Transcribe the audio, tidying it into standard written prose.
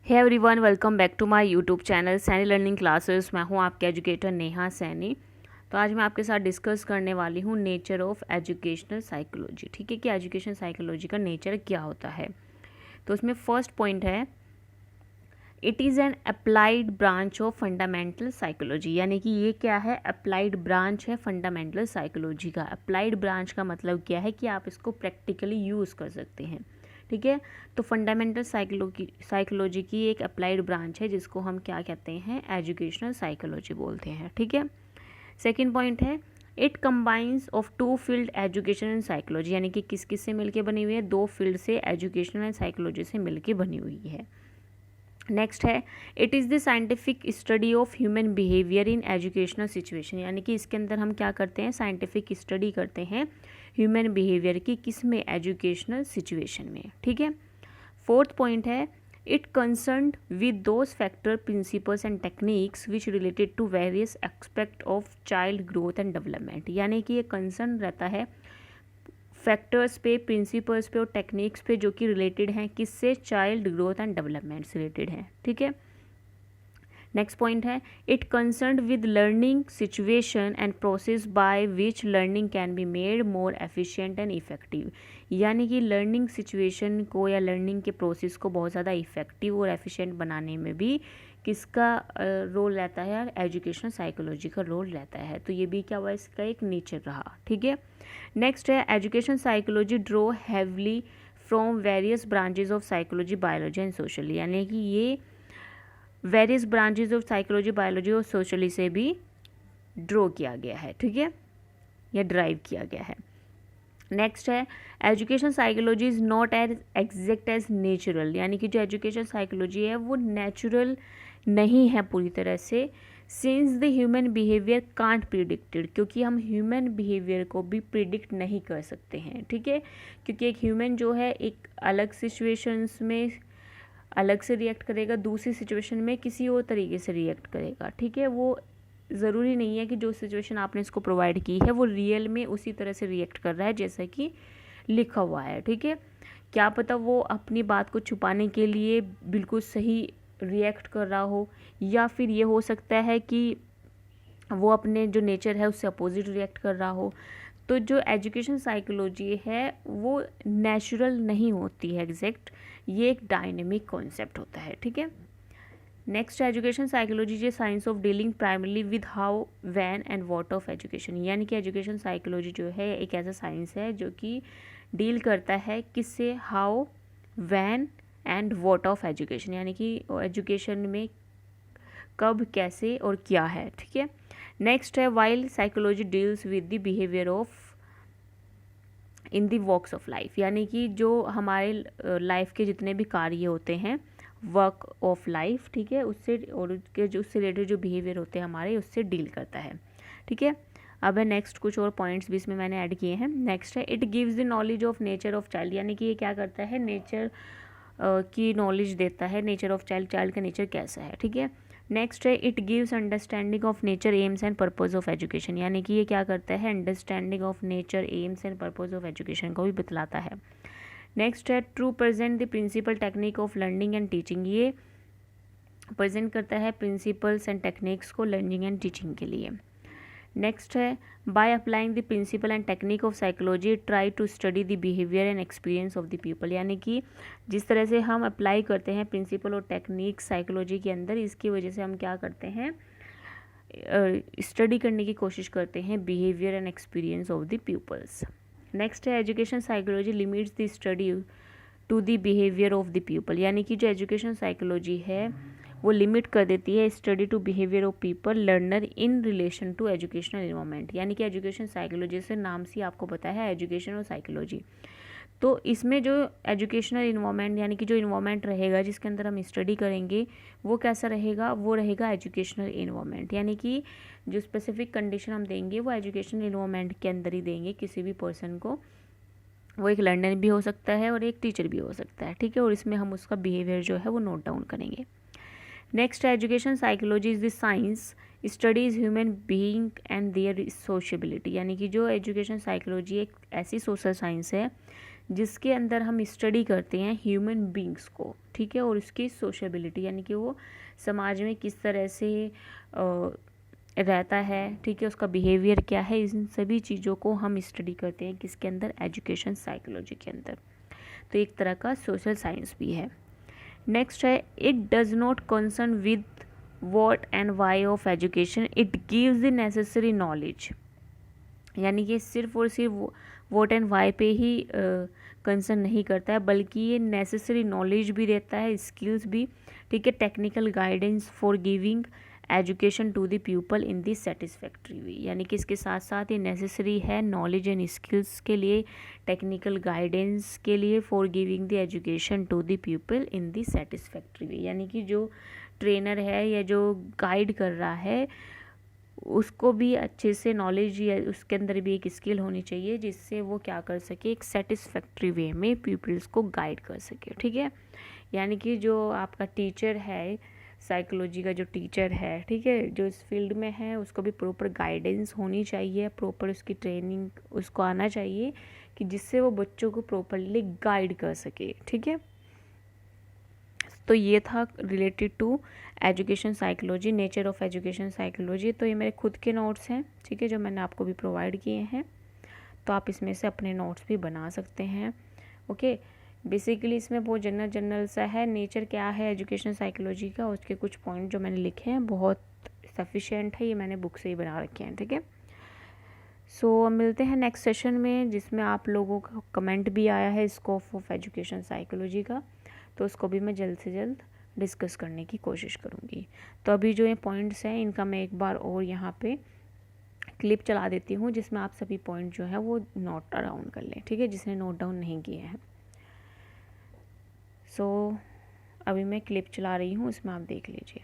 Hey everyone, welcome back to my YouTube channel Saini learning classes. मैं हूं आपके educator Neha Saini. तो आज मैं आपके साथ डिस्कस करने वाली हूं नेचर ऑफ एजुकेशनल साइकोलॉजी। ठीक है कि एजुकेशन साइकोलॉजी का नेचर क्या होता है। तो उसमें फर्स्ट पॉइंट है, it is an applied branch of fundamental psychology. यानी कि ये क्या है, अप्लाइड ब्रांच है फंडामेंटल साइकोलॉजी का। अप्लाइड ब्रांच का मतलब क्या है कि आप इसको प्रैक्टिकली यूज़ कर सकते हैं। ठीक है, तो फंडामेंटल साइकोलॉजी की एक अप्लाइड ब्रांच है जिसको हम क्या कहते हैं, एजुकेशनल साइकोलॉजी बोलते हैं। ठीक है, सेकेंड पॉइंट है, it combines of two field education and psychology. यानी कि किस किस से मिलके बनी हुई है, दो फील्ड से, एजुकेशन एंड साइकोलॉजी से मिलके बनी हुई है। नेक्स्ट है, it is the scientific study of human behaviour in educational situation. यानी कि इसके अंदर हम क्या करते हैं, साइंटिफिक स्टडी करते हैं ह्यूमन बिहेवियर की, किस में, एजुकेशनल सिचुएशन में। ठीक है, फोर्थ पॉइंट है, it concerned with those factor, principles and techniques which related to various aspect of child growth and development. यानी कि ये कंसर्न रहता है फैक्टर्स पे, प्रिंसिपल्स पे और टेक्निक्स पे जो कि रिलेटेड हैं किससे, चाइल्ड ग्रोथ एंड डेवलपमेंट से रिलेटेड हैं। ठीक है, नेक्स्ट पॉइंट है, it concerned with learning situation and process by which learning can be made more efficient and effective. यानी कि लर्निंग सिचुएशन को या लर्निंग के प्रोसेस को बहुत ज़्यादा इफेक्टिव और एफिशिएंट बनाने में भी किसका रोल रहता है यार, एजुकेशनल साइकोलॉजी का रोल रहता है। तो ये भी क्या हुआ, इसका एक नेचर रहा। ठीक है, नेक्स्ट है, education psychology draw heavily from various branches of psychology, biology and social. यानी कि ये various branches of psychology, biology और सोशली से भी ड्रॉ किया गया है। ठीक है, या ड्राइव किया गया है। नेक्स्ट है, education psychology is not as exact as natural. यानी कि जो एजुकेशन साइकोलॉजी है वो नेचुरल नहीं है पूरी तरह से, since the human behaviour can't predicted, क्योंकि हम ह्यूमन बिहेवियर को भी प्रिडिक्ट नहीं कर सकते हैं। ठीक है, क्योंकि एक ह्यूमन जो है एक अलग सिचुएशंस में अलग से रिएक्ट करेगा, दूसरी सिचुएशन में किसी और तरीके से रिएक्ट करेगा। ठीक है, वो ज़रूरी नहीं है कि जो सिचुएशन आपने इसको प्रोवाइड की है वो रियल में उसी तरह से रिएक्ट कर रहा है जैसा कि लिखा हुआ है। ठीक है, क्या पता वो अपनी बात को छुपाने के लिए बिल्कुल सही रिएक्ट कर रहा हो, या फिर ये हो सकता है कि वो अपने जो नेचर है उससे अपोजिट रिएक्ट कर रहा हो। तो जो एजुकेशन साइकोलॉजी है वो नेचुरल नहीं होती है एग्जैक्ट, ये एक डायनेमिक कॉन्सेप्ट होता है। ठीक है, next education psychology is science of dealing primarily with how, when and what of education. यानी कि एजुकेशन साइकोलॉजी जो है एक ऐसा साइंस है जो कि डील करता है किससे, how, when and what of education. यानी कि एजुकेशन में कब, कैसे और क्या है। ठीक है, नेक्स्ट है, while psychology deals with the behaviour of in the walks of life. यानी कि जो हमारे लाइफ के जितने भी कार्य होते हैं, वर्क ऑफ लाइफ, ठीक है, उससे और उसके जो उससे रिलेटेड जो बिहेवियर होते हैं हमारे, उससे डील करता है। ठीक है, अब है नेक्स्ट, कुछ और पॉइंट्स भी इसमें मैंने ऐड किए हैं। नेक्स्ट है, it gives the knowledge of nature of child. यानी कि ये क्या करता है, नेचर की नॉलेज देता है, नेचर ऑफ चाइल्ड, चाइल्ड का नेचर कैसा है। ठीक है, नेक्स्ट है, it gives understanding of nature, aims and purpose of education. यानी कि ये क्या करता है, understanding of nature, aims and purpose of education को भी बतलाता है। नेक्स्ट है, to present the principle technique of learning and teaching. ये प्रेजेंट करता है प्रिंसिपल्स एंड टेक्निक्स को लर्निंग एंड टीचिंग के लिए। नेक्स्ट है, bye applying the principle and technique of psychology try to study the behaviour and experience of the people. यानी कि जिस तरह से हम अप्लाई करते हैं प्रिंसिपल और टेक्निक साइकोलॉजी के अंदर, इसकी वजह से हम क्या करते हैं, स्टडी करने की कोशिश करते हैं behaviour and experience of the peoples. Next है, education psychology limits the study to the behaviour of the people. यानी कि जो एजुकेशन साइकोलॉजी है वो लिमिट कर देती है study to behaviour of people learner in relation to educational environment. यानी कि एजुकेशन साइकोलॉजी से नाम से आपको पता है एजुकेशन और साइकोलॉजी, तो इसमें जो एजुकेशनल इन्वायरमेंट यानी कि जो इन्वायरमेंट रहेगा जिसके अंदर हम स्टडी करेंगे वो कैसा रहेगा, वो रहेगा एजुकेशनल इन्वायरमेंट। यानी कि जो स्पेसिफिक कंडीशन हम देंगे वो एजुकेशनल इन्वायरमेंट के अंदर ही देंगे किसी भी पर्सन को। वो एक लर्नर भी हो सकता है और एक टीचर भी हो सकता है। ठीक है, और इसमें हम उसका बिहेवियर जो है वो नोट डाउन करेंगे। Next, education psychology is the science studies human being and their sociability. यानी कि जो एजुकेशन साइकोलॉजी एक ऐसी सोशल साइंस है जिसके अंदर हम स्टडी करते हैं ह्यूमन बींग्स को, ठीक है, और उसकी सोशेबिलिटी, यानी कि वो समाज में किस तरह से रहता है, ठीक है, उसका बिहेवियर क्या है, इन सभी चीज़ों को हम स्टडी करते हैं किसके अंदर, एजुकेशन साइकोलॉजी के अंदर। तो एक तरह का सोशल साइंस भी है। नेक्स्ट है, it does not concern with what and why of education, it gives the necessary knowledge, यानी कि सिर्फ और सिर्फ व्हाट एंड वाई पे ही कंसर्न नहीं करता है, बल्कि ये नेसेसरी नॉलेज भी देता है, स्किल्स भी, ठीक है, technical guidance for giving education to the people in the satisfactory way, यानी कि इसके साथ साथ ये नेसेसरी है नॉलेज एंड स्किल्स के लिए, टेक्निकल गाइडेंस के लिए, for giving the education to the people in the satisfactory way, यानी कि जो ट्रेनर है या जो गाइड कर रहा है उसको भी अच्छे से नॉलेज या उसके अंदर भी एक स्किल होनी चाहिए जिससे वो क्या कर सके, एक सेटिस्फैक्ट्री वे में पीपल्स को गाइड कर सके, ठीक है। यानी कि जो आपका टीचर है, साइकोलॉजी का जो टीचर है, ठीक है, जो इस फील्ड में है, उसको भी प्रॉपर गाइडेंस होनी चाहिए, प्रॉपर उसकी ट्रेनिंग उसको आना चाहिए कि जिससे वो बच्चों को प्रॉपरली गाइड कर सके, ठीक है। तो ये था related to education psychology, nature of education psychology. तो ये मेरे खुद के नोट्स हैं, ठीक है, जो मैंने आपको भी प्रोवाइड किए हैं, तो आप इसमें से अपने नोट्स भी बना सकते हैं। ओके, बेसिकली इसमें बहुत जनरल सा है, नेचर क्या है एजुकेशन साइकोलॉजी का, उसके कुछ पॉइंट जो मैंने लिखे हैं बहुत सफिशिएंट है, ये मैंने बुक से ही बना रखे हैं, ठीक है। सो मिलते हैं नेक्स्ट सेशन में, जिसमें आप लोगों का कमेंट भी आया है स्कोप ऑफ एजुकेशन साइकोलॉजी का, तो उसको भी मैं जल्द से जल्द डिस्कस करने की कोशिश करूँगी। तो अभी जो ये पॉइंट्स हैं इनका मैं एक बार और यहाँ पे क्लिप चला देती हूँ, जिसमें आप सभी पॉइंट जो है वो नोट डाउन कर लें, ठीक है, जिसने नोट डाउन नहीं किए हैं। सो अभी मैं क्लिप चला रही हूँ, इसमें आप देख लीजिए।